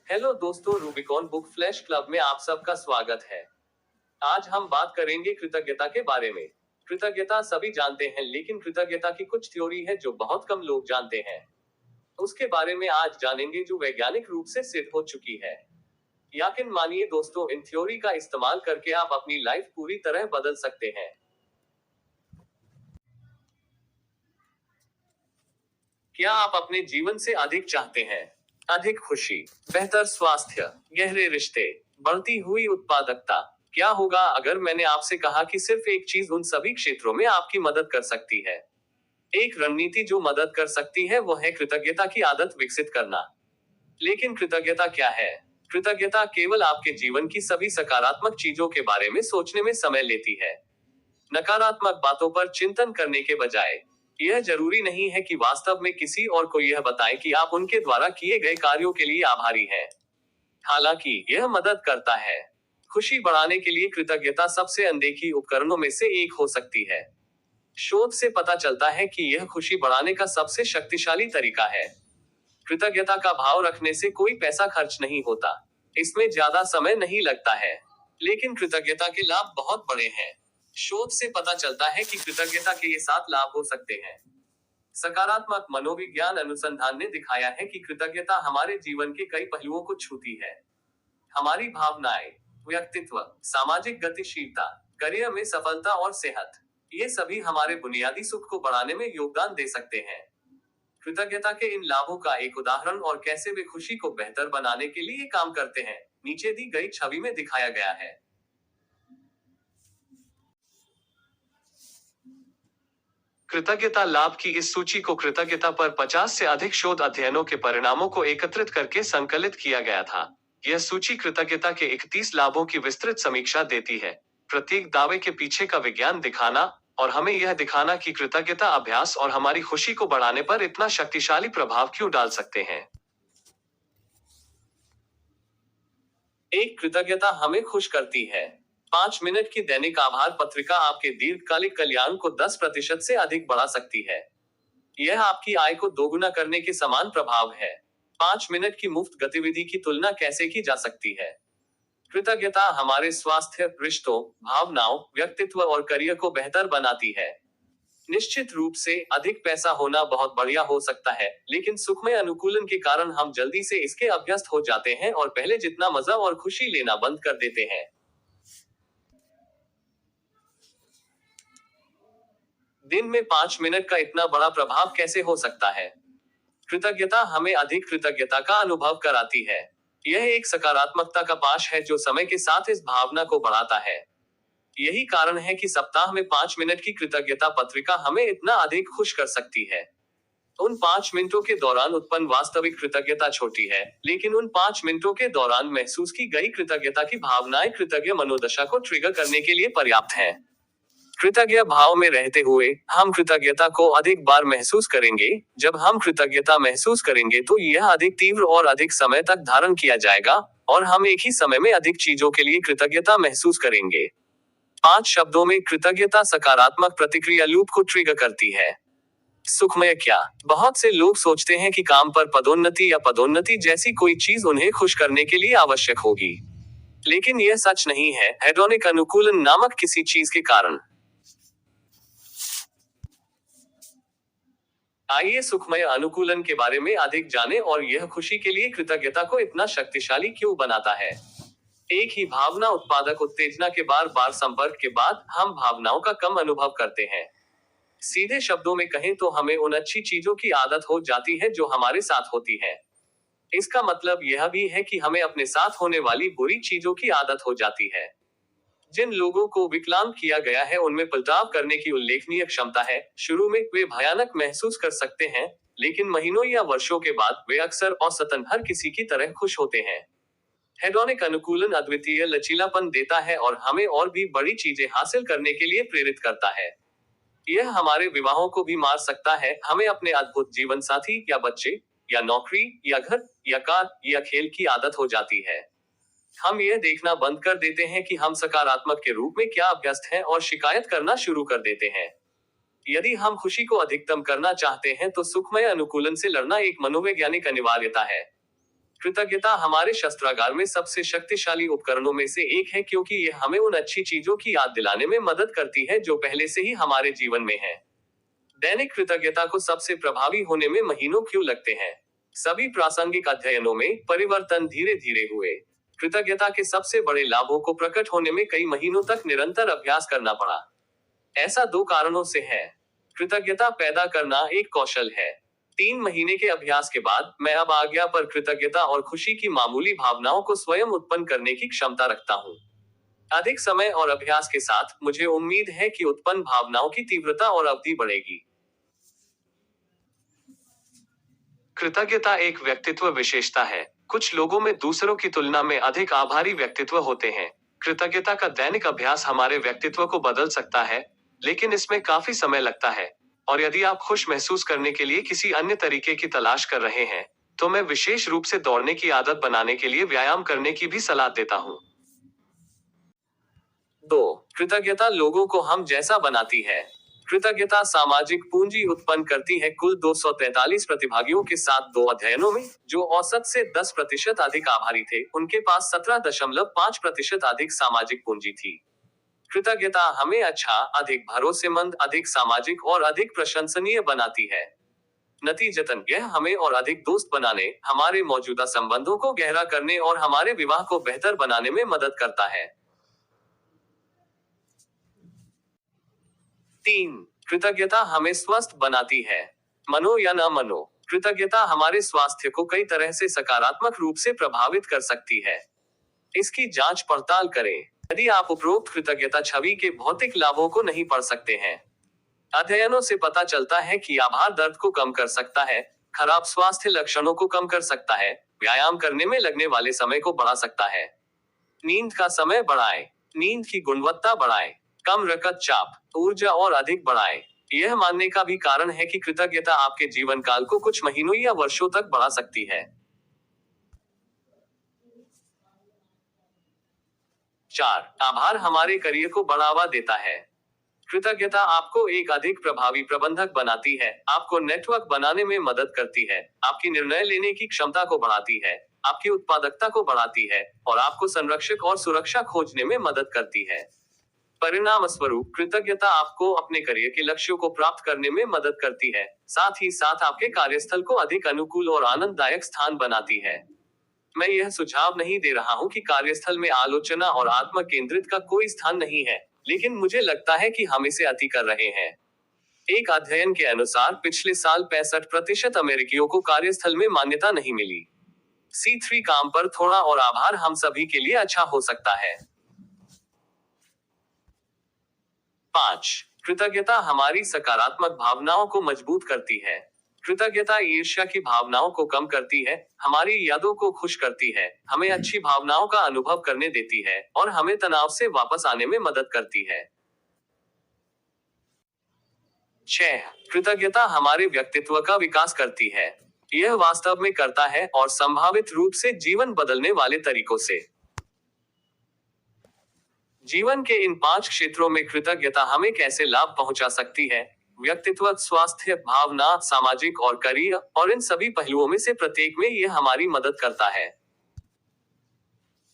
Hello दोस्तों, Rubicon book flash club में आप सबका स्वागत है। आज हम बात करेंगे कृतज्ञता के बारे में। कृतज्ञता सभी जानते हैं, लेकिन कृतज्ञता की कुछ थ्योरी है जो बहुत कम लोग जानते हैं। उसके बारे में आज जानेंगे, जो वैज्ञानिक रूप से सिद्ध हो चुकी है। यकीन मानिए दोस्तों, इन थ्योरी का इस्तेमाल करके आप अपनी लाइफ पूरी तरह बदल सकते हैं। क्या आप अपने जीवन से अधिक चाहते हैं? अधिक खुशी, बेहतर स्वास्थ्य, गहरे रिश्ते, बढ़ती हुई उत्पादकता। क्या होगा अगर मैंने आपसे कहा कि सिर्फ एक चीज उन सभी क्षेत्रों में आपकी मदद कर सकती है? एक रणनीति जो मदद कर सकती है वो है कृतज्ञता की आदत विकसित करना। लेकिन कृतज्ञता क्या है? कृतज्ञता केवल आपके जीवन की सभी सकारात्मक चीजों के बारे में सोचने में समय लेती है। नकारात्मक बातों पर चिंतन करने के बजाय। यह जरूरी नहीं है कि वास्तव में किसी और को यह बताएं कि आप उनके द्वारा किए गए कार्यों के लिए आभारी हैं। हालांकि यह मदद करता है। खुशी बढ़ाने के लिए कृतज्ञता सबसे अनदेखी उपकरणों में से एक हो सकती है। शोध से पता चलता है कि यह खुशी बढ़ाने का सबसे शक्तिशाली तरीका है। कृतज्ञता का भाव रखने से कोई पैसा खर्च नहीं होता। इसमें ज्यादा समय नहीं लगता है। लेकिन कृतज्ञता के लाभ बहुत बड़े हैं। शोध से पता चलता है कि कृतज्ञता के ये 7 लाभ हो सकते हैं। सकारात्मक मनोविज्ञान अनुसंधान ने दिखाया है कि कृतज्ञता हमारे जीवन के कई पहलुओं को छूती है। हमारी भावनाएं, व्यक्तित्व, सामाजिक गतिशीलता, करियर में सफलता और सेहत, ये सभी हमारे बुनियादी सुख को बढ़ाने में योगदान दे सकते हैं। कृतज्ञता के इन लाभों का एक उदाहरण और कैसे वे खुशी को बेहतर बनाने के लिए काम करते हैं, नीचे दी गई छवि में दिखाया गया है। कृतज्ञता लाभ की इस सूची को कृतज्ञता पर 50 से अधिक शोध अध्ययनों के परिणामों को एकत्रित करके संकलित किया गया था। यह सूची कृतज्ञता के 31 लाभों की विस्तृत समीक्षा देती है, प्रत्येक दावे के पीछे का विज्ञान दिखाना, और हमें यह दिखाना कि कृतज्ञता अभ्यास और हमारी खुशी को बढ़ाने पर इतना शक्तिशाली प्रभाव क्यों डाल सकते हैं। एक कृतज्ञता हमें खुश करती है। 5 मिनट की दैनिक आभार पत्रिका आपके दीर्घकालिक कल्याण को 10% से अधिक बढ़ा सकती है। यह आपकी आय को दोगुना करने के समान प्रभाव है। 5 मिनट की मुफ्त गतिविधि की तुलना कैसे की जा सकती है? कृतज्ञता हमारे स्वास्थ्य, रिश्तों, भावनाओं, व्यक्तित्व और करियर को बेहतर बनाती है। निश्चित रूप से अधिक पैसा होना बहुत बढ़िया हो सकता है, लेकिन सुखमय अनुकूलन के कारण हम जल्दी से इसके अभ्यस्त हो जाते हैं और पहले जितना मजा और खुशी लेना बंद कर देते हैं। दिन में 5 मिनट का इतना बड़ा प्रभाव कैसे हो सकता है? कृतज्ञता हमें अधिक कृतज्ञता का अनुभव कराती है। यह एक सकारात्मकता का पाश है जो समय के साथ इस भावना को बढ़ाता है। यही कारण है कि सप्ताह में 5 मिनट की कृतज्ञता पत्रिका हमें इतना अधिक खुश कर सकती है। उन 5 मिनटों के दौरान उत्पन्न वास्तविक कृतज्ञता छोटी है, लेकिन उन 5 मिनटों के दौरान महसूस की गई कृतज्ञता की भावनाएं कृतज्ञ मनोदशा को ट्रिगर करने के लिए पर्याप्त है। कृतज्ञ भाव में रहते हुए हम कृतज्ञता को अधिक बार महसूस करेंगे। जब हम कृतज्ञता महसूस करेंगे तो यह अधिक तीव्र और अधिक समय तक धारण किया जाएगा, और हम एक ही समय में अधिक चीजों के लिए कृतज्ञता महसूस करेंगे। 5 शब्दों में कृतज्ञता सकारात्मक प्रतिक्रिया लूप को ट्रिगर करती है। सुखमय क्या? बहुत से लोग सोचते हैं कि काम पर पदोन्नति या पदोन्नति जैसी कोई चीज उन्हें खुश करने के लिए आवश्यक होगी। लेकिन यह सच नहीं है, हेडोनिक अनुकूलन नामक किसी चीज के कारण। आइए सुखमय अनुकूलन के बारे में अधिक जानें और यह खुशी के लिए कृतज्ञता को इतना शक्तिशाली क्यों बनाता है। एक ही भावना उत्पादक उत्तेजना के बार बार संपर्क के बाद हम भावनाओं का कम अनुभव करते हैं। सीधे शब्दों में कहें तो हमें उन अच्छी चीजों की आदत हो जाती है जो हमारे साथ होती है। इसका मतलब यह भी है कि हमें अपने साथ होने वाली बुरी चीजों की आदत हो जाती है। जिन लोगों को विकलांग किया गया है उनमें पलटाव करने की उल्लेखनीय क्षमता है। शुरू में वे भयानक महसूस कर सकते हैं, लेकिन महीनों या वर्षों के बाद वे अक्सर औसतन हर किसी की तरह खुश होते हैं। हेडोनिक अनुकूलन अद्वितीय लचीलापन देता है और हमें और भी बड़ी चीजें हासिल करने के लिए प्रेरित करता है। यह हमारे विवाहों को भी मार सकता है। हमें अपने अद्भुत जीवन साथी या बच्चे या नौकरी या घर या कार या खेल की आदत हो जाती है। हम यह देखना बंद कर देते हैं कि हम सकारात्मक के रूप में क्या अभ्यस्त हैं और शिकायत करना शुरू कर देते हैं। यदि हम खुशी को अधिकतम करना चाहते हैं तो सुखमय अनुकूलन से लड़ना एक मनोवैज्ञानिक अनिवार्यता है। कृतज्ञता हमारे शस्त्रागार में सबसे शक्तिशाली उपकरणों में से एक है, क्योंकि ये हमें उन अच्छी चीजों की याद दिलाने में मदद करती है जो पहले से ही हमारे जीवन में है। दैनिक कृतज्ञता को सबसे प्रभावी होने में महीनों क्यों लगते हैं? सभी प्रासंगिक अध्ययनों में परिवर्तन धीरे धीरे हुए। कृतज्ञता के सबसे बड़े लाभों को प्रकट होने में कई महीनों तक निरंतर अभ्यास करना पड़ा। ऐसा दो कारणों से है। कृतज्ञता पैदा करना एक कौशल है। 3 महीने के अभ्यास के बाद मैं अब आज्ञा पर कृतज्ञता और खुशी की मामूली भावनाओं को स्वयं उत्पन्न करने की क्षमता रखता हूँ। अधिक समय और अभ्यास के साथ मुझे उम्मीद है कि उत्पन्न भावनाओं की तीव्रता और अवधि बढ़ेगी। कृतज्ञता एक व्यक्तित्व विशेषता है। कुछ लोगों में दूसरों की तुलना में अधिक आभारी व्यक्तित्व होते हैं। कृतज्ञता का दैनिक अभ्यास हमारे व्यक्तित्व को बदल सकता है, लेकिन इसमें काफी समय लगता है। और यदि आप खुश महसूस करने के लिए किसी अन्य तरीके की तलाश कर रहे हैं, तो मैं विशेष रूप से दौड़ने की आदत बनाने के लिए व्यायाम करने की भी सलाह देता हूँ। 2. कृतज्ञता लोगों को हम जैसा बनाती है। कृतज्ञता सामाजिक पूंजी उत्पन्न करती है। कुल 243 प्रतिभागियों के साथ 2 अध्ययनों में, जो औसत से 10% अधिक आभारी थे, उनके पास 17.5% अधिक सामाजिक पूंजी थी। कृतज्ञता हमें अच्छा, अधिक भरोसेमंद, अधिक सामाजिक और अधिक प्रशंसनीय बनाती है। नतीजतन यह हमें और अधिक दोस्त बनाने, हमारे मौजूदा संबंधों को गहरा करने और हमारे विवाह को बेहतर बनाने में मदद करता है। 3. कृतज्ञता हमें स्वस्थ बनाती है। मनो या न मनो, कृतज्ञता हमारे स्वास्थ्य को कई तरह से सकारात्मक रूप से प्रभावित कर सकती है। इसकी जांच पड़ताल करें। यदि आप उपरोक्त कृतज्ञता छवि के भौतिक लाभों को नहीं पढ़ सकते हैं। अध्ययनों से पता चलता है कि आभार दर्द को कम कर सकता है, खराब स्वास्थ्य लक्षणों को कम कर सकता है, व्यायाम करने में लगने वाले समय को बढ़ा सकता है, नींद का समय बढ़ाए, नींद की गुणवत्ता बढ़ाए, कम रक्तचाप, ऊर्जा और अधिक बढ़ाए। यह मानने का भी कारण है कि कृतज्ञता आपके जीवन काल को कुछ महीनों या वर्षों तक बढ़ा सकती है। 4. आभार हमारे करियर को बढ़ावा देता है। कृतज्ञता आपको एक अधिक प्रभावी प्रबंधक बनाती है, आपको नेटवर्क बनाने में मदद करती है, आपकी निर्णय लेने की क्षमता को बढ़ाती है, आपकी उत्पादकता को बढ़ाती है, और आपको संरक्षक और सुरक्षा खोजने में मदद करती है। परिणाम स्वरूप कृतज्ञता आपको अपने करियर के लक्ष्यों को प्राप्त करने में मदद करती है, साथ ही साथ आपके कार्यस्थल को अधिक अनुकूल और आनंददायक स्थान बनाती है। मैं यह सुझाव नहीं दे रहा हूं कि कार्यस्थल में आलोचना और आत्म केंद्रित का कोई स्थान नहीं है, लेकिन मुझे लगता है कि हम इसे अति कर रहे हैं। एक अध्ययन के अनुसार पिछले साल 65% अमेरिकियों को कार्यस्थल में मान्यता नहीं मिली। C3 काम पर थोड़ा और आभार हम सभी के लिए अच्छा हो सकता है। 5. कृतज्ञता हमारी सकारात्मक भावनाओं को मजबूत करती है। कृतज्ञता ईर्ष्या की भावनाओं को कम करती है, हमारी यादों को खुश करती है, हमें अच्छी भावनाओं का अनुभव करने देती है, और हमें तनाव से वापस आने में मदद करती है। 6. कृतज्ञता हमारे व्यक्तित्व का विकास करती है। यह वास्तव में करता है, और संभावित रूप से जीवन बदलने वाले तरीकों से। जीवन के इन 5 क्षेत्रों में कृतज्ञता हमें कैसे लाभ पहुंचा सकती है? व्यक्तित्व, स्वास्थ्य, भावना, सामाजिक और करियर, और इन सभी पहलुओं में से प्रत्येक में यह हमारी मदद करता है।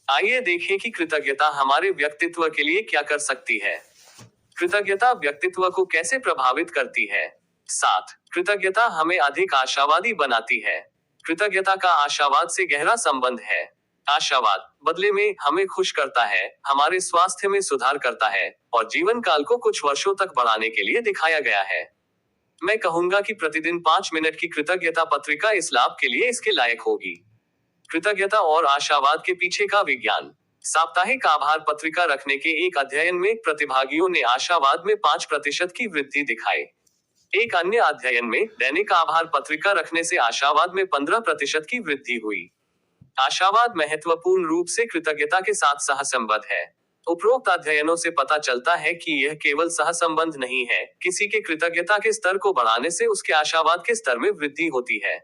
आइए देखें कि कृतज्ञता हमारे व्यक्तित्व के लिए क्या कर सकती है। कृतज्ञता व्यक्तित्व को कैसे प्रभावित करती है? 7. कृतज्ञता हमें अधिक आशावादी बनाती है। कृतज्ञता का आशावाद से गहरा संबंध है। आशावाद बदले में हमें खुश करता है, हमारे स्वास्थ्य में सुधार करता है, और जीवन काल को कुछ वर्षों तक बढ़ाने के लिए दिखाया गया है। मैं कहूंगा कि प्रतिदिन 5 मिनट की कृतज्ञता पत्रिका इस लाभ के लिए इसके लायक होगी। कृतज्ञता और आशावाद के पीछे का विज्ञान। साप्ताहिक आभार पत्रिका रखने के एक अध्ययन में प्रतिभागियों ने आशावाद में 5% की वृद्धि दिखाई। एक अन्य अध्ययन में दैनिक आभार पत्रिका रखने से आशावाद में 15% की वृद्धि हुई। आशावाद महत्वपूर्ण रूप से कृतज्ञता के साथ सहसंबद्ध है। उपरोक्त अध्ययनों से पता चलता है कि यह केवल सहसंबंध नहीं है, किसी के कृतज्ञता के स्तर को बढ़ाने से उसके आशावाद के स्तर में वृद्धि होती है।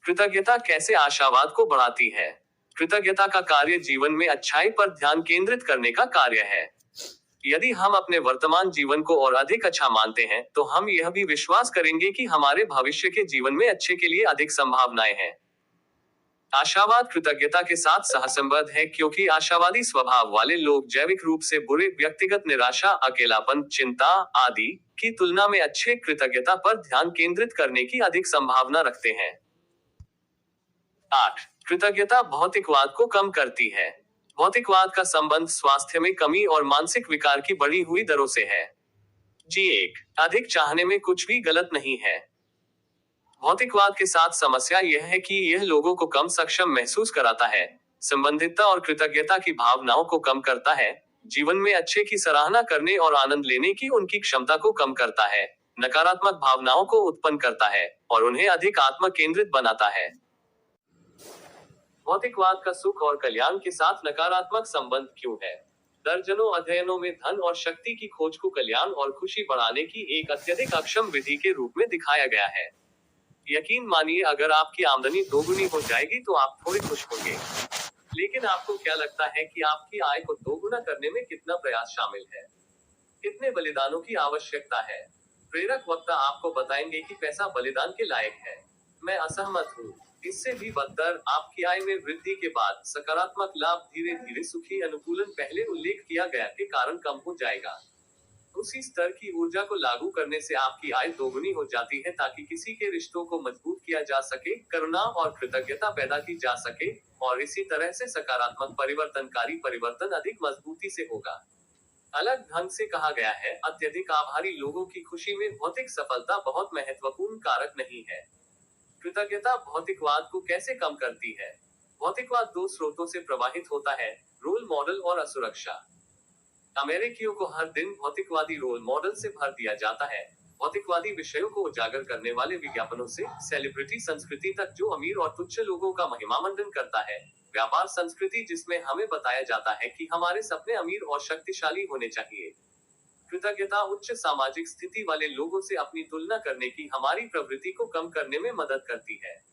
कृतज्ञता कैसे आशावाद को बढ़ाती है? कृतज्ञता का कार्य जीवन में अच्छाई पर ध्यान केंद्रित करने का कार्य है। यदि हम अपने वर्तमान जीवन को और अधिक अच्छा मानते हैं, तो हम यह भी विश्वास करेंगे कि हमारे भविष्य के जीवन में अच्छे के लिए अधिक संभावनाएं हैं। आशावाद कृतज्ञता के साथ सहसंबद्ध है, क्योंकि आशावादी स्वभाव वाले लोग जैविक रूप से बुरे व्यक्तिगत निराशा, अकेलापन, चिंता आदि की तुलना में अच्छे कृतज्ञता पर ध्यान केंद्रित करने की अधिक संभावना रखते हैं। 8. कृतज्ञता भौतिकवाद को कम करती है। भौतिकवाद का संबंध स्वास्थ्य में कमी और मानसिक विकार की बढ़ी हुई दरों से है। G1. अधिक चाहने में कुछ भी गलत नहीं है। भौतिकवाद के साथ समस्या यह है कि यह लोगों को कम सक्षम महसूस कराता है, संबंधितता और कृतज्ञता की भावनाओं को कम करता है, जीवन में अच्छे की सराहना करने और आनंद लेने की उनकी क्षमता को कम करता है, नकारात्मक भावनाओं को उत्पन्न करता है और उन्हें अधिक आत्म केंद्रित बनाता है। भौतिकवाद का सुख और कल्याण के साथ नकारात्मक संबंध क्यों है? दर्जनों अध्ययनों में धन और शक्ति की खोज को कल्याण और खुशी बढ़ाने की एक अत्यधिक अक्षम विधि के रूप में दिखाया गया है। यकीन मानिए, अगर आपकी आमदनी दोगुनी हो जाएगी तो आप थोड़े खुश होंगे। लेकिन आपको क्या लगता है कि आपकी आय को दोगुना करने में कितना प्रयास शामिल है? कितने बलिदानों की आवश्यकता है? प्रेरक वक्ता आपको बताएंगे कि पैसा बलिदान के लायक है। मैं असहमत हूँ। इससे भी बदतर, आपकी आय में वृद्धि के बाद सकारात्मक लाभ धीरे धीरे सुखी अनुकूलन पहले उल्लेख किया गया के कारण कम हो जाएगा। उसी स्तर की ऊर्जा को लागू करने से आपकी आय दोगुनी हो जाती है, ताकि किसी के रिश्तों को मजबूत किया जा सके, करुणा और कृतज्ञता पैदा की जा सके, और इसी तरह से सकारात्मक परिवर्तनकारी परिवर्तन अधिक मजबूती से होगा। अलग ढंग से कहा गया है, अत्यधिक आभारी लोगों की खुशी में भौतिक सफलता बहुत महत्वपूर्ण कारक नहीं है। कृतज्ञता भौतिकवाद को कैसे कम करती है? भौतिकवाद दो स्रोतों से प्रवाहित होता है, रोल मॉडल और असुरक्षा। अमेरिकियों को हर दिन भौतिकवादी रोल मॉडल से भर दिया जाता है। भौतिकवादी विषयों को उजागर करने वाले विज्ञापनों से सेलिब्रिटी संस्कृति तक, जो अमीर और तुच्छ लोगों का महिमामंडन करता है। व्यापार संस्कृति, जिसमें हमें बताया जाता है कि हमारे सपने अमीर और शक्तिशाली होने चाहिए। कृतज्ञता उच्च सामाजिक स्थिति वाले लोगों से अपनी तुलना करने की हमारी प्रवृत्ति को कम करने में मदद करती है।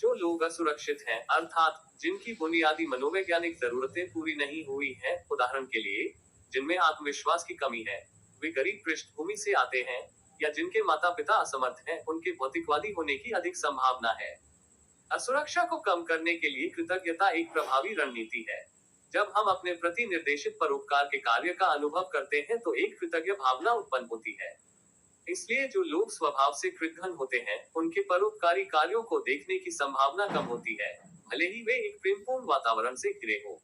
जो लोग असुरक्षित हैं, अर्थात जिनकी बुनियादी मनोवैज्ञानिक जरूरतें पूरी नहीं हुई हैं, उदाहरण के लिए जिनमें आत्मविश्वास की कमी है, वे गरीब पृष्ठभूमि से आते हैं, या जिनके माता पिता असमर्थ हैं, उनके भौतिकवादी होने की अधिक संभावना है। असुरक्षा को कम करने के लिए कृतज्ञता एक प्रभावी रणनीति है। जब हम अपने प्रति निर्देशित परोपकार के कार्य का अनुभव करते हैं, तो एक कृतज्ञ भावना उत्पन्न होती है। इसलिए जो लोग स्वभाव से कृतघ्न होते हैं, उनके परोपकारी कार्यों को देखने की संभावना कम होती है, भले ही वे एक प्रेमपूर्ण वातावरण से घिरे हों।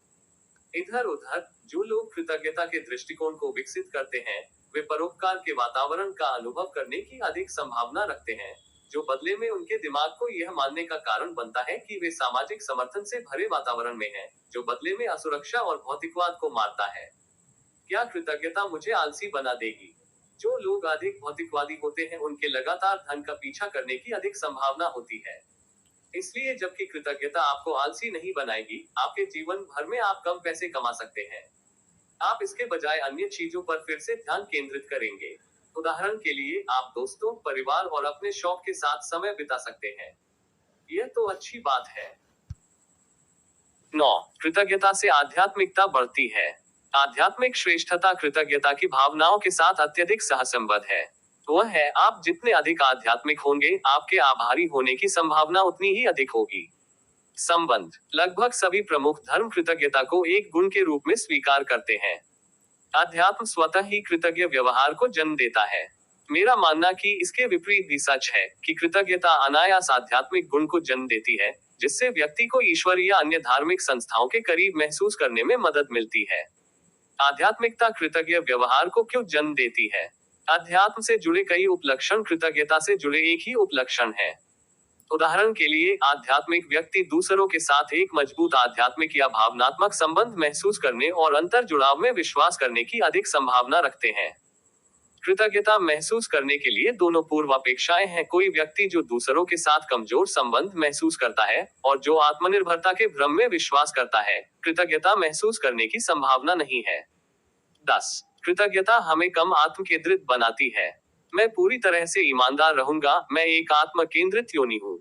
इधर उधर, जो लोग कृतज्ञता के दृष्टिकोण को विकसित करते हैं, वे परोपकार के वातावरण का अनुभव करने की अधिक संभावना रखते हैं, जो बदले में उनके दिमाग को यह मानने का कारण बनता है कि वे सामाजिक समर्थन से भरे वातावरण में हैं, जो बदले में असुरक्षा और भौतिकवाद को मारता है। क्या कृतज्ञता मुझे आलसी बना देगी? जो लोग अधिक भौतिकवादी होते हैं, उनके लगातार धन का पीछा करने की अधिक संभावना होती है। इसलिए जबकि कृतज्ञता आपको आलसी नहीं बनाएगी, आपके जीवन भर में आप कम पैसे कमा सकते हैं। आप इसके बजाय अन्य चीजों पर फिर से ध्यान केंद्रित करेंगे। उदाहरण के लिए, आप दोस्तों, परिवार और अपने शौक के साथ समय बिता सकते हैं। यह तो अच्छी बात है। 9. कृतज्ञता से आध्यात्मिकता बढ़ती है। आध्यात्मिक श्रेष्ठता कृतज्ञता की भावनाओं के साथ अत्यधिक सहसंबद्ध है। वह है, आप जितने अधिक आध्यात्मिक होंगे, आपके आभारी होने की संभावना उतनी ही अधिक होगी। संबंध: लगभग सभी प्रमुख धर्म कृतज्ञता को एक गुण के रूप में स्वीकार करते हैं। अध्यात्म स्वतः ही कृतज्ञ व्यवहार को जन्म देता है। मेरा मानना कि इसके विपरीत भी सच है, कि कृतज्ञता अनायास आध्यात्मिक गुण को जन्म देती है, जिससे व्यक्ति को ईश्वर या अन्य धार्मिक संस्थाओं के करीब महसूस करने में मदद मिलती है। आध्यात्मिकता कृतज्ञ व्यवहार को क्यों जन्म देती है? अध्यात्म से जुड़े कई उपलक्षण कृतज्ञता से जुड़े एक ही उपलक्षण है। उदाहरण के लिए, आध्यात्मिक व्यक्ति दूसरों के साथ एक मजबूत आध्यात्मिक या भावनात्मक संबंध महसूस करने और अंतर जुड़ाव में विश्वास करने की अधिक संभावना रखते हैं। कृतज्ञता महसूस करने के लिए दोनों पूर्वापेक्षाएं हैं। कोई व्यक्ति जो दूसरों के साथ कमजोर संबंध महसूस करता है और जो आत्मनिर्भरता के भ्रम में विश्वास करता है, कृतज्ञता महसूस करने की संभावना नहीं है। 10. कृतज्ञता हमें कम आत्म केंद्रित बनाती है। मैं पूरी तरह से ईमानदार रहूंगा, मैं एक आत्म केंद्रित योनि हूँ।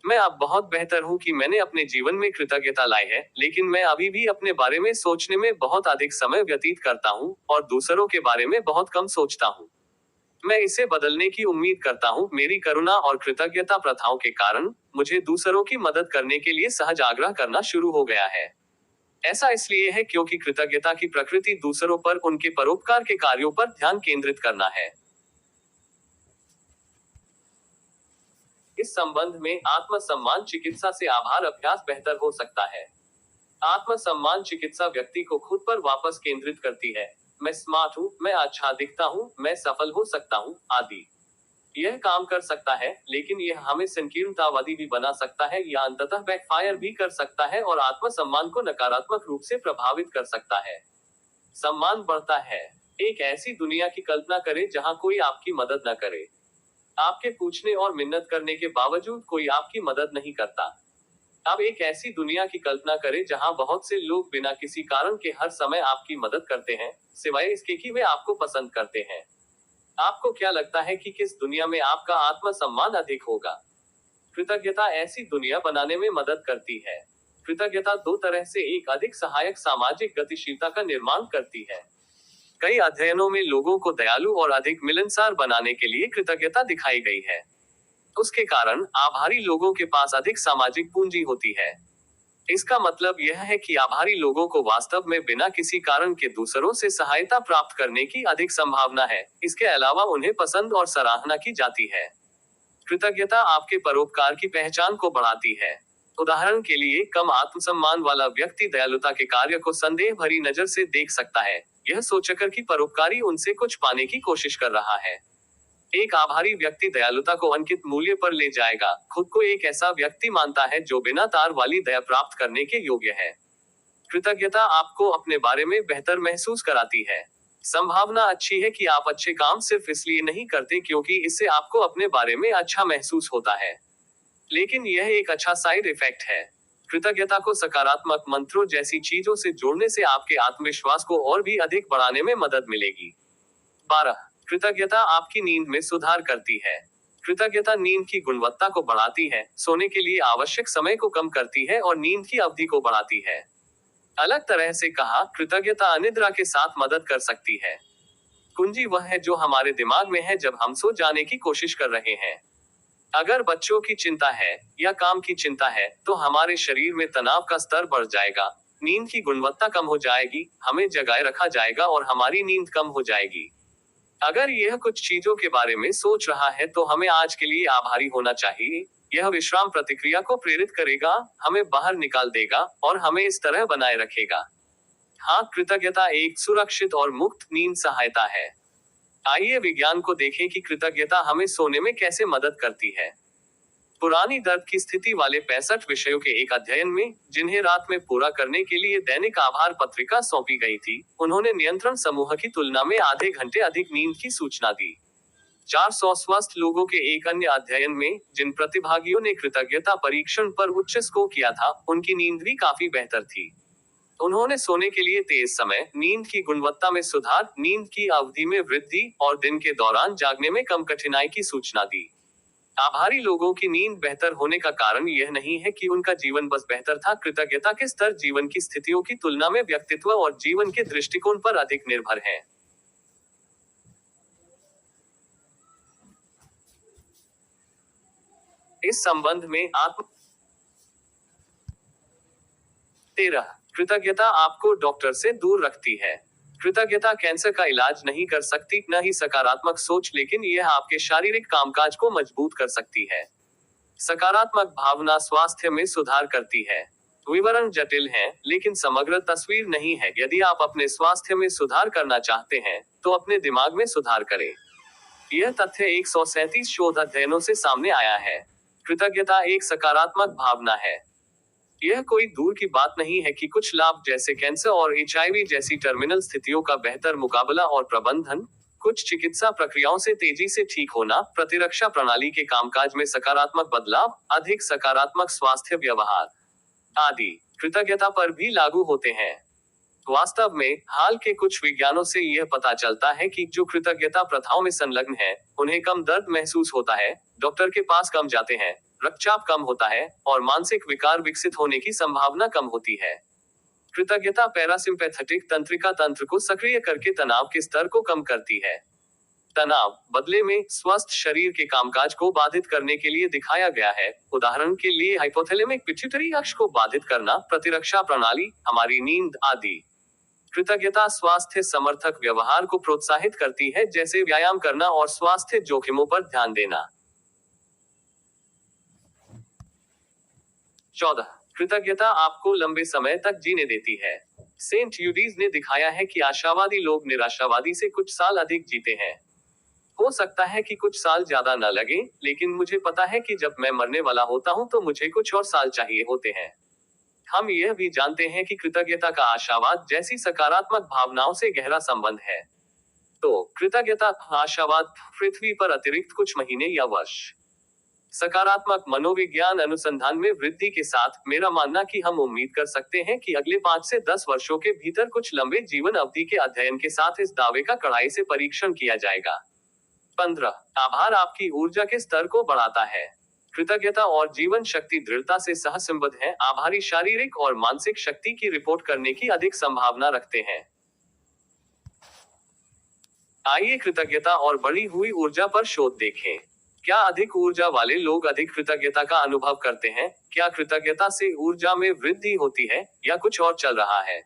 मैं अब बहुत बेहतर हूँ कि मैंने अपने जीवन में कृतज्ञता लाई है, लेकिन मैं अभी भी अपने बारे में सोचने में बहुत अधिक समय व्यतीत करता हूँ और दूसरों के बारे में बहुत कम सोचता हूँ। मैं इसे बदलने की उम्मीद करता हूँ। मेरी करुणा और कृतज्ञता प्रथाओं के कारण मुझे दूसरों की मदद करने के लिए सहज आग्रह करना शुरू हो गया है। ऐसा इसलिए है क्योंकि कृतज्ञता की प्रकृति दूसरों पर उनके परोपकार के कार्यों पर ध्यान केंद्रित करना है। इस संबंध में आत्मसम्मान चिकित्सा से आभार अभ्यास बेहतर हो सकता है। आत्मसम्मान चिकित्सा व्यक्ति को खुद पर वापस केंद्रित करती है। मैं स्मार्ट हूँ, मैं अच्छा दिखता हूँ, मैं सफल हो सकता हूँ, आदि। यह काम कर सकता है, लेकिन यह हमें संकीर्णतावादी भी बना सकता है या अंततः बैकफायर भी कर सकता है और आत्मसम्मान को नकारात्मक रूप से प्रभावित कर सकता है। सम्मान बढ़ता है। एक ऐसी दुनिया की कल्पना करें जहां कोई आपकी मदद न करे। आपके पूछने और मिन्नत करने के बावजूद कोई आपकी मदद नहीं करता। अब एक ऐसी दुनिया की कल्पना करें जहां बहुत से लोग बिना किसी कारण के हर समय आपकी मदद करते हैं, सिवाय इसके कि वे आपको पसंद करते हैं। आपको क्या लगता है कि किस दुनिया में आपका आत्मसम्मान अधिक होगा? कृतज्ञता ऐसी दुनिया बनाने में मदद करती है। कृतज्ञता दो तरह से एक अधिक सहायक सामाजिक गतिशीलता का निर्माण करती है। कई अध्ययनों में लोगों को दयालु और अधिक मिलनसार बनाने के लिए कृतज्ञता दिखाई गई है। उसके कारण आभारी लोगों के पास अधिक सामाजिक पूंजी होती है। इसका मतलब यह है कि आभारी लोगों को वास्तव में बिना किसी कारण के दूसरों से सहायता प्राप्त करने की अधिक संभावना है। इसके अलावा उन्हें पसंद और सराहना की जाती है। कृतज्ञता आपके परोपकार की पहचान को बढ़ाती है। उदाहरण के लिए, कम आत्मसम्मान वाला व्यक्ति दयालुता के कार्य को संदेह भरी नजर से देख सकता है, यह सोचकर कि परोपकारी उनसे कुछ पाने की कोशिश कर रहा है। एक आभारी व्यक्ति दयालुता को अंकित मूल्य पर ले जाएगा, खुद को एक ऐसा व्यक्ति मानता है जो बिना तार वाली दया प्राप्त करने के योग्य है। कृतज्ञता आपको अपने बारे में बेहतर महसूस कराती है। संभावना अच्छी है कि आप अच्छे काम सिर्फ इसलिए नहीं करते क्योंकि इससे आपको अपने बारे में अच्छा महसूस होता है, लेकिन यह एक अच्छा साइड इफेक्ट है। कृतज्ञता को सकारात्मक मंत्रों जैसी चीजों से जोड़ने से आपके आत्मविश्वास को और भी अधिक बढ़ाने में मदद मिलेगी। 12. कृतज्ञता आपकी नींद में सुधार करती है। कृतज्ञता नींद की गुणवत्ता को बढ़ाती है, सोने के लिए आवश्यक समय को कम करती है और नींद की अवधि को बढ़ाती है। अलग तरह से कहा, कृतज्ञता अनिद्रा के साथ मदद कर सकती है। कुंजी वह है जो हमारे दिमाग में है जब हम सो जाने की कोशिश कर रहे हैं। अगर बच्चों की चिंता है या काम की चिंता है, तो हमारे शरीर में तनाव का स्तर बढ़ जाएगा, नींद की गुणवत्ता कम हो जाएगी, हमें जगाए रखा जाएगा और हमारी नींद कम हो जाएगी। अगर यह कुछ चीजों के बारे में सोच रहा है तो हमें आज के लिए आभारी होना चाहिए। यह विश्राम प्रतिक्रिया को प्रेरित करेगा, हमें बाहर निकाल देगा और हमें इस तरह बनाए रखेगा। हाँ, कृतज्ञता एक सुरक्षित और मुक्त नींद सहायता है। आइए विज्ञान को देखें कि कृतज्ञता हमें सोने में कैसे मदद करती है। पुरानी दर्द की स्थिति वाले 65 विषयों के एक अध्ययन में, जिन्हें रात में पूरा करने के लिए दैनिक आभार पत्रिका सौंपी गई थी, उन्होंने नियंत्रण समूह की तुलना में आधे घंटे अधिक नींद की सूचना दी। 400 स्वस्थ लोगों के एक अन्य अध्ययन में, जिन प्रतिभागियों ने कृतज्ञता परीक्षण पर उच्च स्कोर किया था, उनकी नींद भी काफी बेहतर थी। उन्होंने सोने के लिए तेज समय, नींद की गुणवत्ता में सुधार, नींद की अवधि में वृद्धि और दिन के दौरान जागने में कम कठिनाई की सूचना दी। आभारी लोगों की नींद बेहतर होने का कारण यह नहीं है कि उनका जीवन बस बेहतर था। कृतज्ञता के स्तर जीवन की स्थितियों की तुलना में व्यक्तित्व और जीवन के दृष्टिकोण पर अधिक निर्भर है। इस संबंध में 13. कृतज्ञता आपको डॉक्टर से दूर रखती है। कृतज्ञता कैंसर का इलाज नहीं कर सकती, न ही सकारात्मक सोच, लेकिन यह आपके शारीरिक कामकाज को मजबूत कर सकती है। सकारात्मक भावना स्वास्थ्य में सुधार करती है। विवरण जटिल हैं, लेकिन समग्र तस्वीर नहीं है। यदि आप अपने स्वास्थ्य में सुधार करना चाहते हैं, तो अपने दिमाग में सुधार करें। यह तथ्य 137 शोध अध्ययनों से सामने आया है। कृतज्ञता एक सकारात्मक भावना है। यह कोई दूर की बात नहीं है कि कुछ लाभ जैसे कैंसर और HIV जैसी टर्मिनल स्थितियों का बेहतर मुकाबला और प्रबंधन, कुछ चिकित्सा प्रक्रियाओं से तेजी से ठीक होना, प्रतिरक्षा प्रणाली के कामकाज में सकारात्मक बदलाव, अधिक सकारात्मक स्वास्थ्य व्यवहार आदि कृतज्ञता पर भी लागू होते हैं। वास्तव में, हाल के कुछ विज्ञानों से यह पता चलता है कि जो कृतज्ञता प्रथाओं में संलग्न है, उन्हें कम दर्द महसूस होता है, डॉक्टर के पास कम जाते हैं, रक्तचाप कम होता है और मानसिक विकार विकसित होने की संभावना कम होती है। कृतज्ञता पैरासिम्पैथेटिक तंत्रिका तंत्र को सक्रिय करके तनाव के स्तर को कम करती है। तनाव बदले में स्वस्थ शरीर के कामकाज को बाधित करने के लिए दिखाया गया है। उदाहरण के लिए हाइपोथैलेमिक पिट्यूटरी अक्ष को बाधित करना, प्रतिरक्षा प्रणाली, हमारी नींद आदि। कृतज्ञता स्वास्थ्य समर्थक व्यवहार को प्रोत्साहित करती है, जैसे व्यायाम करना और स्वास्थ्य जोखिमों पर ध्यान देना। 14. कृतज्ञता आपको लंबे समय तक जीने देती है। सेंट यूडीज ने दिखाया है कि आशावादी लोग निराशावादी से कुछ साल अधिक जीते हैं। हो सकता है कि कुछ साल ज्यादा न लगे, लेकिन मुझे पता है कि जब मैं मरने वाला होता हूं तो मुझे कुछ और साल चाहिए होते हैं। हम यह भी जानते हैं कि कृतज्ञता का आशावाद जैसी सकारात्मक भावनाओं से गहरा संबंध है। तो कृतज्ञता, आशावाद, पृथ्वी पर अतिरिक्त कुछ महीने या वर्ष। सकारात्मक मनोविज्ञान अनुसंधान में वृद्धि के साथ मेरा मानना कि हम उम्मीद कर सकते हैं कि अगले 5 से 10 वर्षों के भीतर कुछ लंबे जीवन अवधि के अध्ययन के साथ इस दावे का कड़ाई से परीक्षण किया जाएगा। 15. आभार आपकी ऊर्जा के स्तर को बढ़ाता है। कृतज्ञता और जीवन शक्ति दृढ़ता से सहसंबद्ध हैं। आभारी शारीरिक और मानसिक शक्ति की रिपोर्ट करने की अधिक संभावना रखते हैं। आइए कृतज्ञता और बढ़ी हुई ऊर्जा पर शोध देखें। क्या अधिक ऊर्जा वाले लोग अधिक कृतज्ञता का अनुभव करते हैं? क्या कृतज्ञता से ऊर्जा में वृद्धि होती है या कुछ और चल रहा है?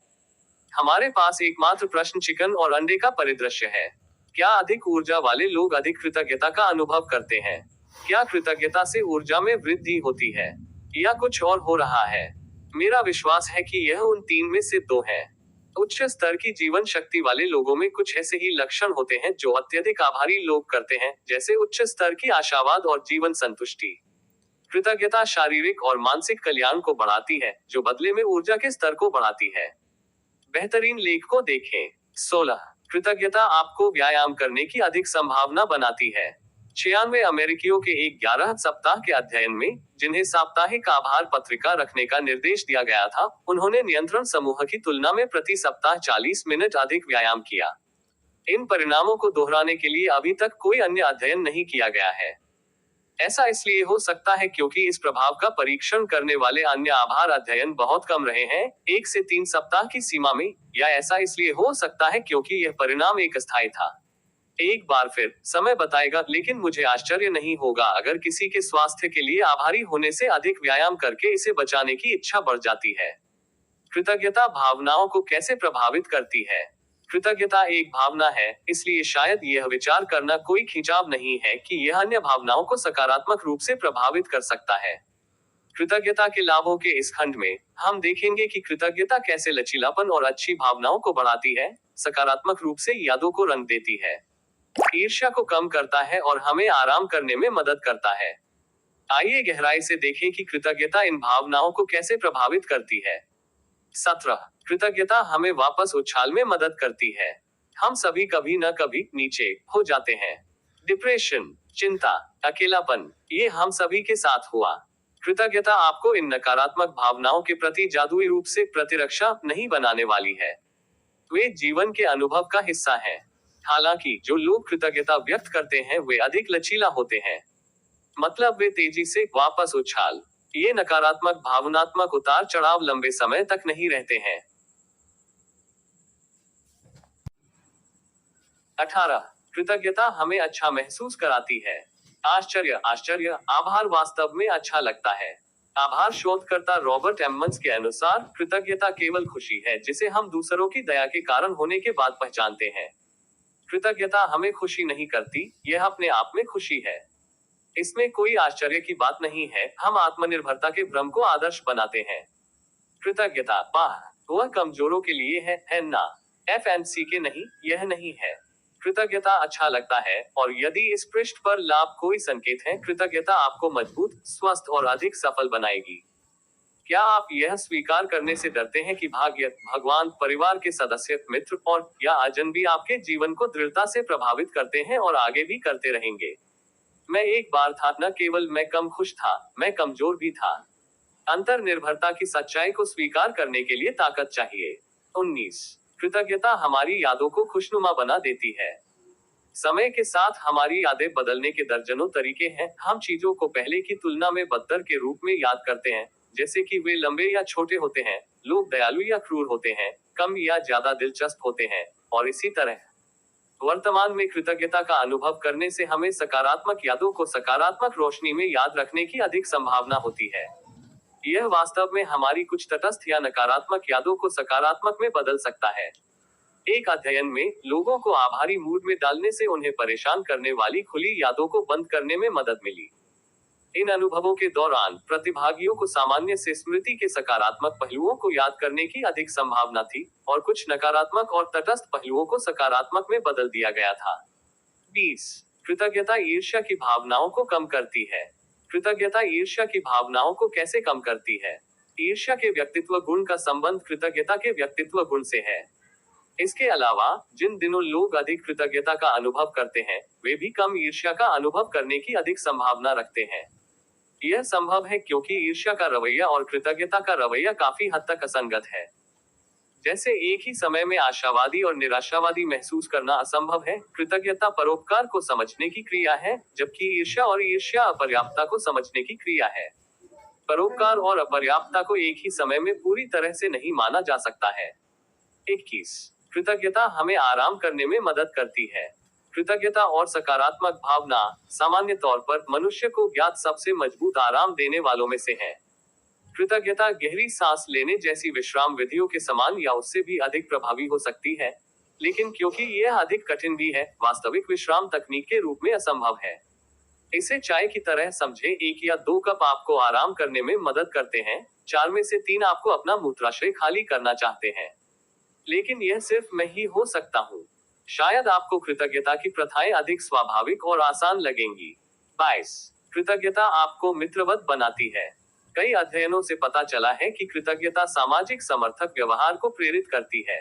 हमारे पास एकमात्र प्रश्न चिकन और अंडे का परिदृश्य है। क्या अधिक ऊर्जा वाले लोग अधिक कृतज्ञता का अनुभव करते हैं? क्या कृतज्ञता से ऊर्जा में वृद्धि होती है या कुछ और हो रहा है? मेरा विश्वास है कि यह उन 3 में से 2 है। उच्च स्तर की जीवन शक्ति वाले लोगों में कुछ ऐसे ही लक्षण होते हैं जो अत्यधिक आभारी लोग करते हैं, जैसे उच्च स्तर की आशावाद और जीवन संतुष्टि। कृतज्ञता शारीरिक और मानसिक कल्याण को बढ़ाती है, जो बदले में ऊर्जा के स्तर को बढ़ाती है। बेहतरीन लेख को देखें। 16. कृतज्ञता आपको व्यायाम करने की अधिक संभावना बनाती है। 96 अमेरिकियों के एक 11 सप्ताह के अध्ययन में, जिन्हें साप्ताहिक आभार पत्रिका रखने का निर्देश दिया गया था, उन्होंने नियंत्रण समूह की तुलना में प्रति सप्ताह 40 मिनट अधिक व्यायाम किया। इन परिणामों को दोहराने के लिए अभी तक कोई अन्य अध्ययन नहीं किया गया है। ऐसा इसलिए हो सकता है क्योंकि इस प्रभाव का परीक्षण करने वाले अन्य आभार अध्ययन बहुत कम रहे हैं, 1 से 3 सप्ताह की सीमा में, या ऐसा इसलिए हो सकता है क्योंकि यह परिणाम एक अस्थायी था। एक बार फिर समय बताएगा, लेकिन मुझे आश्चर्य नहीं होगा अगर किसी के स्वास्थ्य के लिए आभारी होने से अधिक व्यायाम करके इसे बचाने की इच्छा बढ़ जाती है। कृतज्ञता भावनाओं को कैसे प्रभावित करती है? कृतज्ञता एक भावना है, इसलिए शायद यह विचार करना कोई खिंचाव नहीं है कि यह अन्य भावनाओं को सकारात्मक रूप से प्रभावित कर सकता है। कृतज्ञता के लाभों के इस खंड में हम देखेंगे कि कृतज्ञता कैसे लचीलापन और अच्छी भावनाओं को बढ़ाती है, सकारात्मक रूप से यादों को रंग देती है, ईर्ष्या को कम करता है और हमें आराम करने में मदद करता है। आइए गहराई से देखें कि कृतज्ञता इन भावनाओं को कैसे प्रभावित करती है। 17. कृतज्ञता हमें वापस उछाल में मदद करती है। हम सभी कभी न कभी नीचे हो जाते हैं। डिप्रेशन, चिंता, अकेलापन, ये हम सभी के साथ हुआ। कृतज्ञता आपको इन नकारात्मक भावनाओं के प्रति जादुई रूप से प्रतिरक्षा नहीं बनाने वाली है। वे जीवन के अनुभव का हिस्सा हैं। हालांकि जो लोग कृतज्ञता व्यक्त करते हैं वे अधिक लचीला होते हैं, मतलब वे तेजी से वापस उछाल। ये नकारात्मक भावनात्मक उतार चढ़ाव लंबे समय तक नहीं रहते हैं। 18. कृतज्ञता हमें अच्छा महसूस कराती है। आश्चर्य, आभार वास्तव में अच्छा लगता है। आभार शोधकर्ता रॉबर्ट एम्मंस के अनुसार, कृतज्ञता केवल खुशी है जिसे हम दूसरों की दया के कारण होने के बाद पहचानते हैं। कृतज्ञता हमें खुशी नहीं करती, यह अपने आप में खुशी है। इसमें कोई आश्चर्य की बात नहीं है, हम आत्मनिर्भरता के भ्रम को आदर्श बनाते हैं। कृतज्ञता, वाह, वह कमजोरों के लिए है ना? FNC के नहीं, यह नहीं है। कृतज्ञता अच्छा लगता है, और यदि इस पृष्ठ पर लाभ कोई संकेत है, कृतज्ञता आपको मजबूत, स्वस्थ और अधिक सफल बनाएगी। क्या आप यह स्वीकार करने से डरते हैं कि भाग्य, भगवान, परिवार के सदस्य, मित्र और या अजनबी आपके जीवन को दृढ़ता से प्रभावित करते हैं और आगे भी करते रहेंगे? मैं एक बार था, न केवल मैं कम खुश था, मैं कमजोर भी था। अंतर्निर्भरता की सच्चाई को स्वीकार करने के लिए ताकत चाहिए। 19. कृतज्ञता हमारी यादों को खुशनुमा बना देती है। समय के साथ हमारी यादें बदलने के दर्जनों तरीके हैं। हम चीजों को पहले की तुलना में बदतर के रूप में याद करते हैं, जैसे कि वे लंबे या छोटे होते हैं, लोग दयालु या क्रूर होते हैं, कम या ज्यादा दिलचस्प होते हैं, और इसी तरह। वर्तमान में कृतज्ञता का अनुभव करने से हमें सकारात्मक यादों को सकारात्मक रोशनी में याद रखने की अधिक संभावना होती है। यह वास्तव में हमारी कुछ तटस्थ या नकारात्मक यादों को सकारात्मक में बदल सकता है। एक अध्ययन में लोगों को आभारी मूड में डालने से उन्हें परेशान करने वाली खुली यादों को बंद करने में मदद मिली। इन अनुभवों के दौरान प्रतिभागियों को सामान्य से स्मृति के सकारात्मक पहलुओं को याद करने की अधिक संभावना थी, और कुछ नकारात्मक और तटस्थ पहलुओं को सकारात्मक में बदल दिया गया था। 20. कृतज्ञता ईर्ष्या की भावनाओं को कम करती है। कृतज्ञता ईर्ष्या की भावनाओं को कैसे कम करती है? ईर्ष्या के व्यक्तित्व गुण का संबंध कृतज्ञता के व्यक्तित्व गुण से है। इसके अलावा, जिन दिनों लोग अधिक कृतज्ञता का अनुभव करते हैं, वे भी कम ईर्ष्या का अनुभव करने की अधिक संभावना रखते हैं। यह संभव है क्योंकि ईर्ष्या का रवैया और कृतज्ञता का रवैया काफी हद तक असंगत है। जैसे एक ही समय में आशावादी और निराशावादी महसूस करना असंभव है, कृतज्ञता परोपकार को समझने की क्रिया है, जबकि ईर्ष्या और ईर्ष्या अपर्याप्तता को समझने की क्रिया है। परोपकार और अपर्याप्तता को एक ही समय में पूरी तरह से नहीं माना जा सकता है। 21. कृतज्ञता हमें आराम करने में मदद करती है। कृतज्ञता और सकारात्मक भावना सामान्य तौर पर मनुष्य को ज्ञात सबसे मजबूत आराम देने वालों में से है। कृतज्ञता गहरी सांस लेने जैसी विश्राम विधियों के समान या उससे भी अधिक प्रभावी हो सकती है, लेकिन क्योंकि यह अधिक कठिन भी है, वास्तविक विश्राम तकनीक के रूप में असंभव है। इसे चाय की तरह समझे, 1 या 2 कप आपको आराम करने में मदद करते हैं, 4 में से 3 आपको अपना मूत्राशय खाली करना चाहते हैं। लेकिन यह सिर्फ मैं ही हो सकता हूँ। शायद आपको कृतज्ञता की प्रथाएं अधिक स्वाभाविक और आसान लगेंगी। 22. कृतज्ञता आपको मित्रवत बनाती है। कई अध्ययनों से पता चला है कि कृतज्ञता सामाजिक समर्थक व्यवहार को प्रेरित करती है।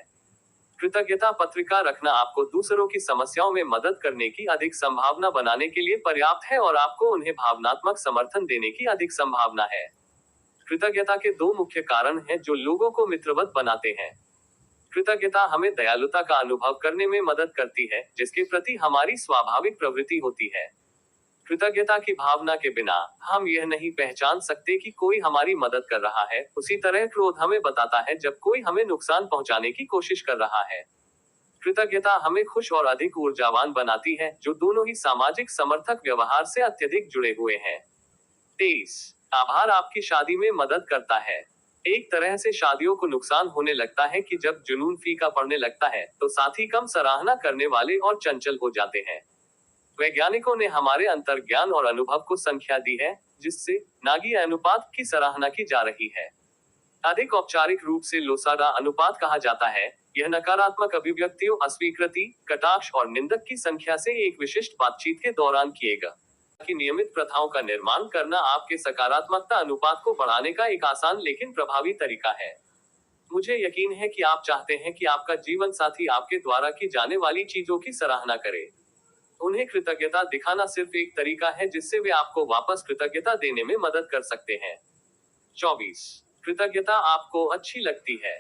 कृतज्ञता पत्रिका रखना आपको दूसरों की समस्याओं में मदद करने की अधिक संभावना बनाने के लिए पर्याप्त है, और आपको उन्हें भावनात्मक समर्थन देने की अधिक संभावना है। कृतज्ञता के 2 मुख्य कारण हैं जो लोगों को मित्रवत बनाते हैं। कृतज्ञता हमें दयालुता का अनुभव करने में मदद करती है, जिसके प्रति हमारी स्वाभाविक प्रवृत्ति होती है। कृतज्ञता की भावना के बिना हम यह नहीं पहचान सकते कि कोई हमारी मदद कर रहा है। उसी तरह क्रोध हमें बताता है जब कोई हमें नुकसान पहुंचाने की कोशिश कर रहा है। कृतज्ञता हमें खुश और अधिक ऊर्जावान बनाती है, जो दोनों ही सामाजिक समर्थक व्यवहार से अत्यधिक जुड़े हुए हैं। 23. आभार आपकी शादी में मदद करता है। एक तरह से शादियों को नुकसान होने लगता है कि जब जुनून फीका पड़ने लगता है, तो साथी कम सराहना करने वाले और चंचल हो जाते हैं। वैज्ञानिकों ने हमारे अंतर्ज्ञान और अनुभव को संख्या दी है, जिससे नागी अनुपात की सराहना की जा रही है। अधिक औपचारिक रूप से लोसाडा अनुपात कहा जाता है। यह नकारात्मक अभिव्यक्तियों, अस्वीकृति, कटाक्ष और निंदक की संख्या से एक विशिष्ट बातचीत के दौरान किएगा कि नियमित प्रथाओं का निर्माण करना आपके सकारात्मकता अनुपात को बढ़ाने का एक आसान लेकिन प्रभावी तरीका है। मुझे यकीन है कि आप चाहते हैं कि आपका जीवन साथी आपके द्वारा की जाने वाली चीजों की सराहना करे। उन्हें कृतज्ञता दिखाना सिर्फ एक तरीका है जिससे वे आपको वापस कृतज्ञता देने में मदद कर सकते हैं। 24. कृतज्ञता आपको अच्छी लगती है।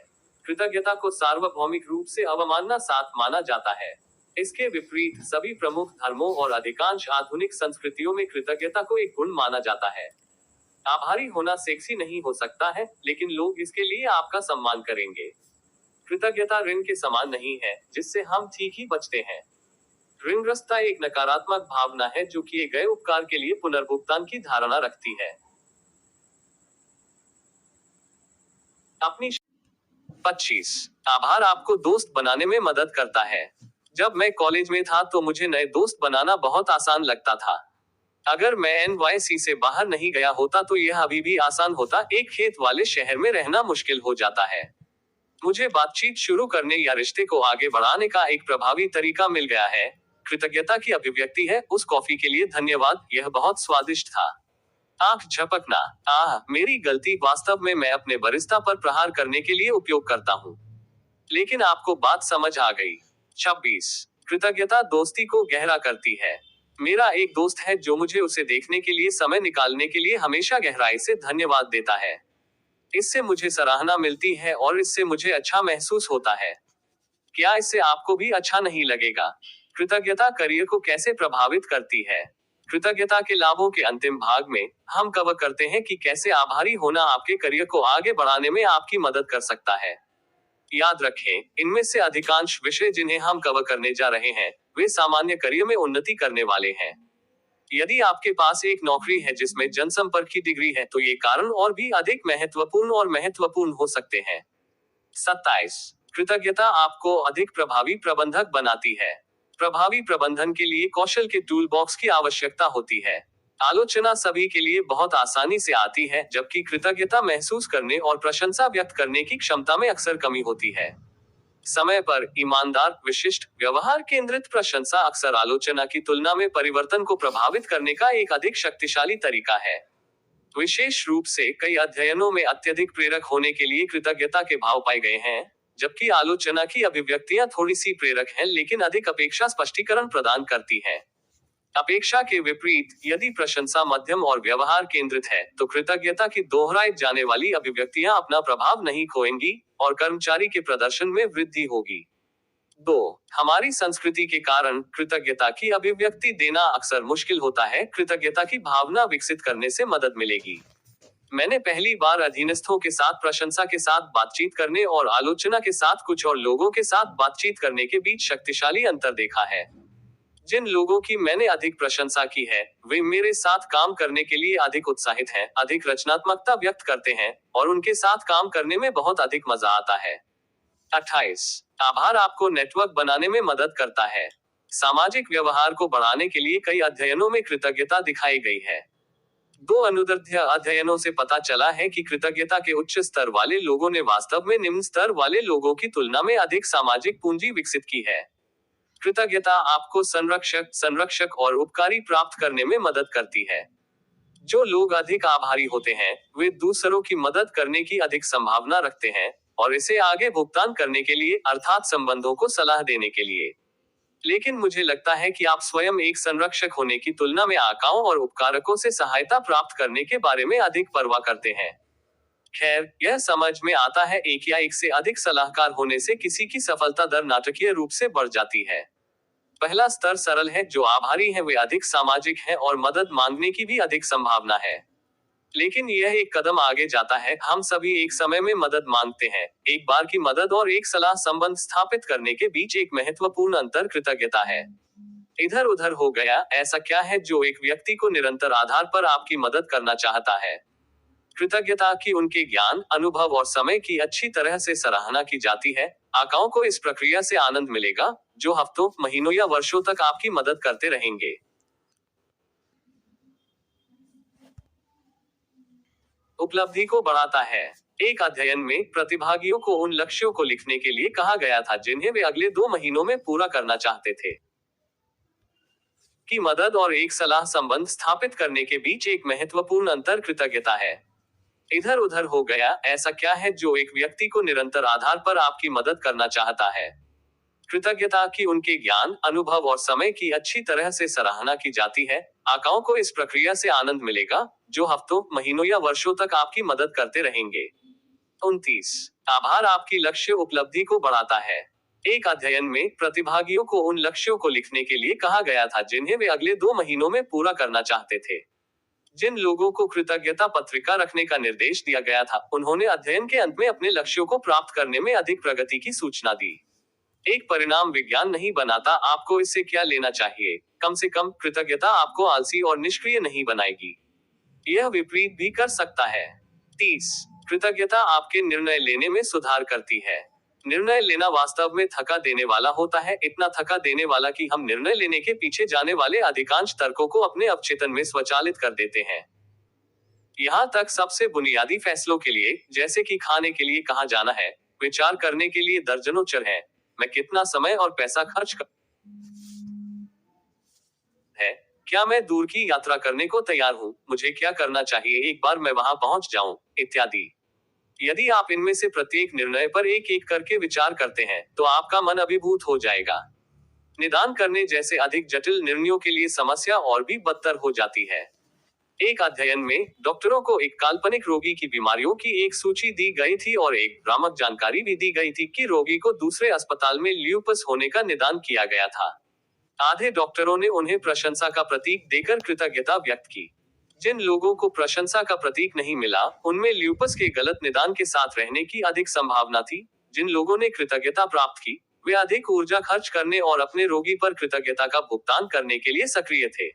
कृतज्ञता को सार्वभौमिक रूप से अवमानना साथ माना जाता है। इसके विपरीत सभी प्रमुख धर्मों और अधिकांश आधुनिक संस्कृतियों में कृतज्ञता को एक गुण माना जाता है। आभारी होना सेक्सी नहीं हो सकता है, लेकिन लोग इसके लिए आपका सम्मान करेंगे। कृतज्ञता ऋण के समान नहीं है, जिससे हम ठीक ही बचते हैं। ऋणग्रस्तता एक नकारात्मक भावना है जो किए गए उपकार के लिए पुनर्भुगतान की धारणा रखती है। अपनी 25. आभार आपको दोस्त बनाने में मदद करता है। जब मैं कॉलेज में था तो मुझे नए दोस्त बनाना बहुत आसान लगता था। अगर मैं NYC से बाहर नहीं गया होता तो यह अभी भी आसान होता। एक खेत वाले शहर में रहना मुश्किल हो जाता है। मुझे बातचीत शुरू करने या रिश्ते को आगे बढ़ाने का एक प्रभावी तरीका मिल गया है। कृतज्ञता की अभिव्यक्ति है, उस कॉफी के लिए धन्यवाद, यह बहुत स्वादिष्ट था। आंख झपकना, आह मेरी गलती, वास्तव में मैं अपने बरिस्ता पर प्रहार करने के लिए उपयोग करता हूँ। लेकिन आपको बात समझ आ गई। 26. कृतज्ञता दोस्ती को गहरा करती है। मेरा एक दोस्त है जो मुझे उसे देखने के लिए समय निकालने के लिए हमेशा गहराई से धन्यवाद देता है। इससे मुझे सराहना मिलती है और इससे मुझे अच्छा महसूस होता है। क्या इससे आपको भी अच्छा नहीं लगेगा? कृतज्ञता करियर को कैसे प्रभावित करती है? कृतज्ञता के लाभों के अंतिम भाग में हम कवर करते हैं कि कैसे आभारी होना आपके करियर को आगे बढ़ाने में आपकी मदद कर सकता है। याद रखें, इनमें से अधिकांश विषय जिन्हें हम कवर करने जा रहे हैं, वे सामान्य करियर में उन्नति करने वाले हैं। यदि आपके पास एक नौकरी है जिसमें जनसंपर्क की डिग्री है, तो ये कारण और भी अधिक महत्वपूर्ण हो सकते हैं। 27। कृतज्ञता आपको अधिक प्रभावी प्रबंधक बनाती है। प्रभावी प्रबंधन के लिए कौशल के टूल बॉक्स की आवश्यकता होती है। आलोचना सभी के लिए बहुत आसानी से आती है, जबकि कृतज्ञता महसूस करने और प्रशंसा व्यक्त करने की क्षमता में अक्सर कमी होती है। समय पर ईमानदार, विशिष्ट, व्यवहार केंद्रित प्रशंसा अक्सर आलोचना की तुलना में परिवर्तन को प्रभावित करने का एक अधिक शक्तिशाली तरीका है। विशेष रूप से कई अध्ययनों में अत्यधिक प्रेरक होने के लिए कृतज्ञता के भाव पाए गए हैं, जबकि आलोचना की अभिव्यक्तियां थोड़ी सी प्रेरक हैं लेकिन अधिक अपेक्षा स्पष्टीकरण प्रदान करती हैं। अपेक्षा के विपरीत, यदि प्रशंसा मध्यम और व्यवहार केंद्रित है, तो कृतज्ञता की दोहराई जाने वाली अभिव्यक्तियां अपना प्रभाव नहीं खोएंगी और कर्मचारी के प्रदर्शन में वृद्धि होगी। 2. हमारी संस्कृति के कारण कृतज्ञता की अभिव्यक्ति देना अक्सर मुश्किल होता है। कृतज्ञता की भावना विकसित करने से मदद मिलेगी। मैंने पहली बार अधीनस्थों के साथ प्रशंसा के साथ बातचीत करने और आलोचना के साथ कुछ और लोगों के साथ बातचीत करने के बीच शक्तिशाली अंतर देखा है। जिन लोगों की मैंने अधिक प्रशंसा की है, वे मेरे साथ काम करने के लिए अधिक उत्साहित हैं, अधिक रचनात्मकता व्यक्त करते हैं और उनके साथ काम करने में बहुत अधिक मजा आता है। 28. आभार आपको नेटवर्क बनाने में मदद करता है। सामाजिक व्यवहार को बढ़ाने के लिए कई अध्ययनों में कृतज्ञता दिखाई गई है। 2 अनुदर्ध्य अध्ययनों से पता चला है कि कृतज्ञता के उच्च स्तर वाले लोगों ने वास्तव में निम्न स्तर वाले लोगों की तुलना में अधिक सामाजिक पूंजी विकसित की है। कृतज्ञता आपको संरक्षक और उपकारी प्राप्त करने में मदद करती है। जो लोग अधिक आभारी होते हैं, वे दूसरों की मदद करने की अधिक संभावना रखते हैं और इसे आगे भुगतान करने के लिए, अर्थात संबंधों को सलाह देने के लिए। लेकिन मुझे लगता है कि आप स्वयं एक संरक्षक होने की तुलना में आकाओं और उपकारकों से सहायता प्राप्त करने के बारे में अधिक परवाह करते हैं। खैर, यह समझ में आता है, एक या एक से अधिक सलाहकार होने से किसी की सफलता दर नाटकीय रूप से बढ़ जाती है। पहला स्तर सरल है, जो आभारी हैं वे अधिक सामाजिक हैं और मदद मांगने की भी अधिक संभावना है। लेकिन यह एक कदम आगे जाता है, हम सभी एक समय में मदद मांगते हैं। एक बार की मदद और एक सलाह संबंध स्थापित करने के बीच एक महत्वपूर्ण अंतर कृतज्ञता है। इधर उधर हो गया, ऐसा क्या है जो एक व्यक्ति को निरंतर आधार पर आपकी मदद करना चाहता है? कृतज्ञता की उनके ज्ञान, अनुभव और समय की अच्छी तरह से सराहना की जाती है। आकाओं को इस प्रक्रिया से आनंद मिलेगा, जो हफ्तों, महीनों या वर्षों तक आपकी मदद करते रहेंगे। उपलब्धि को बढ़ाता है। एक अध्ययन में प्रतिभागियों को उन लक्ष्यों को लिखने के लिए कहा गया था जिन्हें वे अगले 2 महीनों में पूरा करना चाहते थे। की मदद और एक सलाह संबंध स्थापित करने के बीच एक महत्वपूर्ण अंतर कृतज्ञता है। इधर उधर हो गया, ऐसा क्या है जो एक व्यक्ति को निरंतर आधार पर आपकी मदद करना चाहता है? कृतज्ञता की उनके ज्ञान, अनुभव और समय की अच्छी तरह से सराहना की जाती है। आकाओं को इस प्रक्रिया से आनंद मिलेगा, जो हफ्तों, महीनों या वर्षों तक आपकी मदद करते रहेंगे। 29. आभार आपकी लक्ष्य उपलब्धि को बढ़ाता है। एक अध्ययन में प्रतिभागियों को उन लक्ष्यों को लिखने के लिए कहा गया था जिन्हें वे अगले 2 महीनों में पूरा करना चाहते थे। जिन लोगों को कृतज्ञता पत्रिका रखने का निर्देश दिया गया था, उन्होंने अध्ययन के अंत में अपने लक्ष्यों को प्राप्त करने में अधिक प्रगति की सूचना दी। एक परिणाम विज्ञान नहीं बनाता, आपको इससे क्या लेना चाहिए? कम से कम कृतज्ञता आपको आलसी और निष्क्रिय नहीं बनाएगी। यह विपरीत भी कर सकता है। 30. कृतज्ञता आपके निर्णय लेने में सुधार करती है। निर्णय लेना वास्तव में थका देने वाला होता है, इतना थका देने वाला कि हम निर्णय लेने के पीछे जाने वाले अधिकांश तर्कों को अपने अवचेतन में स्वचालित कर देते हैं। यहाँ तक सबसे बुनियादी फैसलों के लिए, जैसे कि खाने के लिए कहाँ जाना है, विचार करने के लिए दर्जनों चर हैं। मैं कितना समय और पैसा खर्च कर है? क्या मैं दूर की यात्रा करने को तैयार हूँ? मुझे क्या करना चाहिए एक बार मैं वहां पहुंच जाऊं? इत्यादि। यदि आप इनमें से प्रत्येक निर्णय पर एक एक करके विचार करते हैं, तो आपका मन अभिभूत हो जाएगा। निदान करने जैसे अधिक जटिल निर्णयों के लिए समस्या और भी बदतर हो जाती है। एक अध्ययन में डॉक्टरों को एक काल्पनिक रोगी की बीमारियों की एक सूची दी गई थी और एक भ्रामक जानकारी भी दी गई थी कि रोगी को दूसरे अस्पताल में ल्यूपस होने का निदान किया गया था। आधे डॉक्टरों ने उन्हें प्रशंसा का प्रतीक देकर कृतज्ञता व्यक्त की। जिन लोगों को प्रशंसा का प्रतीक नहीं मिला, उनमें ल्यूपस के गलत निदान के साथ रहने की अधिक संभावना थी। जिन लोगों ने कृतज्ञता प्राप्त की, वे अधिक ऊर्जा खर्च करने और अपने रोगी पर कृतज्ञता का भुगतान करने के लिए सक्रिय थे।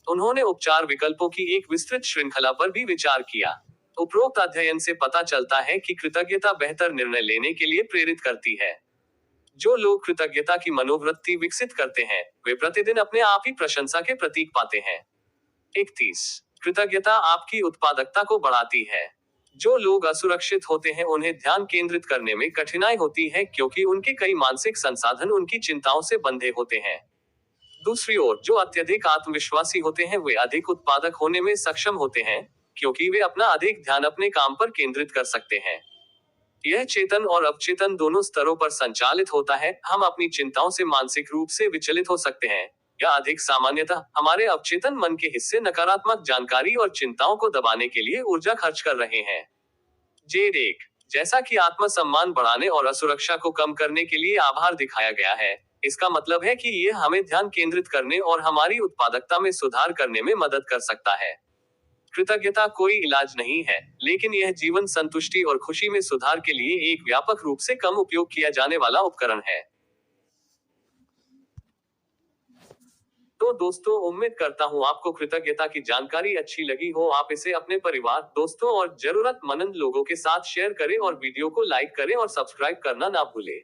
उन्होंने उपचार विकल्पों की एक विस्तृत श्रृंखला पर भी विचार किया। उपरोक्त अध्ययन से पता चलता है कि कृतज्ञता बेहतर निर्णय लेने के लिए प्रेरित करती है। जो लोग कृतज्ञता की मनोवृत्ति विकसित करते हैं, वे प्रतिदिन अपने आप ही प्रशंसा के प्रतीक पाते हैं। 31। कृतज्ञता आपकी उत्पादकता को बढ़ाती है। जो लोग असुरक्षित होते हैं, उन्हें ध्यान केंद्रित करने में कठिनाई होती है क्योंकि उनके कई मानसिक संसाधन उनकी चिंताओं से बंधे होते हैं। दूसरी ओर, जो अत्यधिक आत्मविश्वासी होते हैं, वे अधिक उत्पादक होने में सक्षम होते हैं क्योंकि वे अपना अधिक ध्यान अपने काम पर केंद्रित कर सकते हैं। यह चेतन और अवचेतन दोनों स्तरों पर संचालित होता है। हम अपनी चिंताओं से मानसिक रूप से विचलित हो सकते हैं, या अधिक सामान्यतः हमारे अवचेतन मन के हिस्से नकारात्मक जानकारी और चिंताओं को दबाने के लिए ऊर्जा खर्च कर रहे हैं। जेड 1। जैसा कि आत्मसम्मान बढ़ाने और असुरक्षा को कम करने के लिए आभार दिखाया गया है, इसका मतलब है कि यह हमें ध्यान केंद्रित करने और हमारी उत्पादकता में सुधार करने में मदद कर सकता है। कृतज्ञता कोई इलाज नहीं है, लेकिन यह जीवन संतुष्टि और खुशी में सुधार के लिए एक व्यापक रूप से कम उपयोग किया जाने वाला उपकरण है। तो दोस्तों, उम्मीद करता हूँ आपको कृतज्ञता की जानकारी अच्छी लगी हो। आप इसे अपने परिवार, दोस्तों और जरूरतमंद लोगों के साथ शेयर करें और वीडियो को लाइक करें और सब्सक्राइब करना ना भूलें।